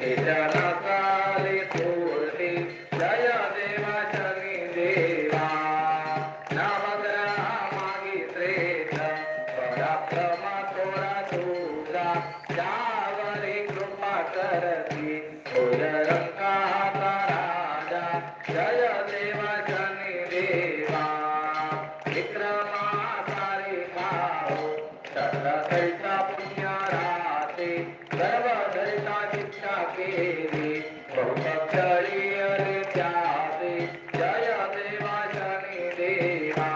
निजनकाले पूर्णे जय देवा शनि देवा नवग्रह मागित्रेत पराक्रम तोरा तुझा त्यावरी कृपा करती भुजरंगाचा राजा जय देवा शनि देवा विक्रमाचारी भाऊ सर्वदैता पुण्य राते सर्वदैता शिक्षा केली बहुपक्षरी त्याचे जय देवा शनि देवा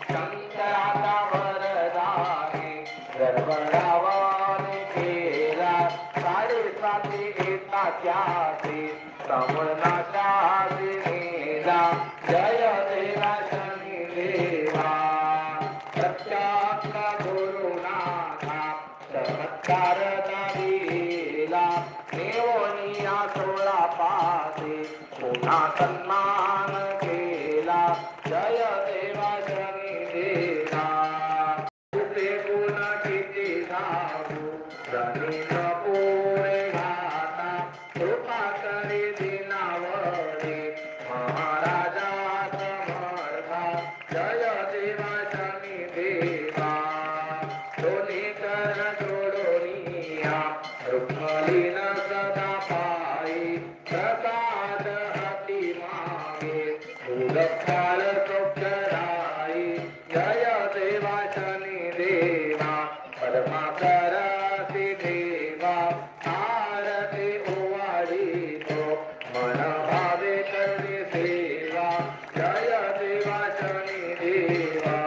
शंकराचा वरदाने गर्भरावाने केला 7.5 येता त्याचे समनाशाचे नेला जय देवा शनि देवा सत्यात्मा गुरुनाथा चमत्कार दिला नेवनिया 16 पासे पुन्हा सन्मान केला जय देवा शनि देवा तुझे गुण किती सांगू शनी पुरे घाता कृपा करी दिनावरे महाराजा समर्था जय देवा शनि देवा दोन्ही कर जोडोनिया रुक्मलीन सदा पायी प्रसाद हाती मागे फुलफाळ सौख्यदायी जय देवा शनि देवा परमाकर देवा आरती ओवाळीतो मन भावे करणे सेवा जय देवा शनि देवा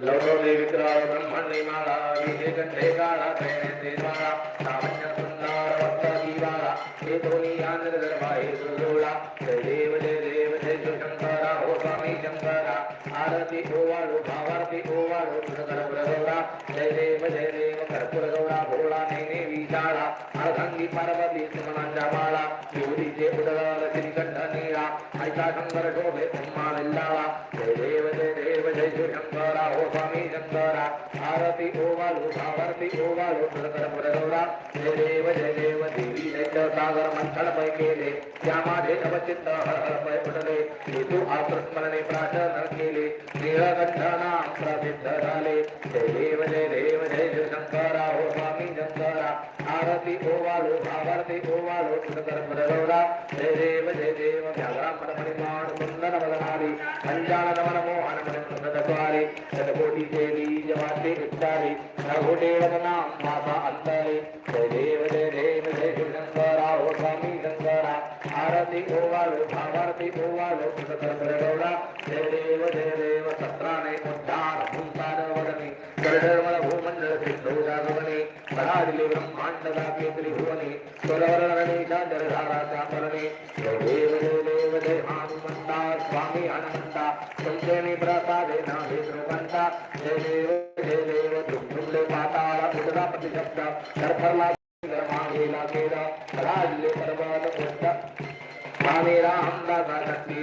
लवणे विक्राळ ब्रह्मणे माळा विजय कंठे काळा प्रेणे द्वारा सामान्य सुंदर वस्त्र दिवाळा हे दोन्ही आनंद गरबाहे सुजोळा जय देव जय शंकरा हो स्वामी शंकरा आरती ओवाळू भावारती ओवाळू सुंदर गौरा जय देव कर्पूर गौरा भोळा नेने विशाळा अर्धांगी पार्वती सुमनांच्या माळा शिवरीचे उडल श्रीकंठ नीळा ऐका शंकर शोभे ब्रह्मा विल्लाळा जय देव जय शंकरा हो स्वामी शंकरा आरती ओवाळू भावारती ओवाळू कर्पूर गौरा जय देव देवी जय सागर मंथन पै केले त्या माझे नवचित्त हर हर पै पडले हेतू आत्मस्मरणे प्रार्थना केले नीळकंठ नाम प्रसिद्ध झाले जय देव जय शंकरा हो स्वामी शंकरा आरती ओवाळू भावारती ओवाळू कर्पूर गौरा जय देव व्याघ्रांबर परिमाण सुंदर बदनारी पंचानन मन मोहन मन सुंदरद्वारे शतकोटी देवी जवाते उच्चारे नघोटे वदनाम माता अंतरे जय देव जय शंकरा हो स्वामी शंकरा आरती ओवाळू भावारती ओवाळू कर्पूर गौरा जय देव सत्राने उद्धार भूतार वदने करडर्मल भूमंडल सिद्धो जागवने परादिले ब्रह्मांड दाके त्रिभुवने स्वरवर्णने चांद्रधाराच्या परणे जय देव जय हनुमंता स्वामी हनुमंता संचयनी प्रसादे नाहे श्रीकंठा जय देव तुमले पाताळ उदरापती शब्द करफरला मागेला केला परादिले पर्वत स्वामी रामदासा शक्ती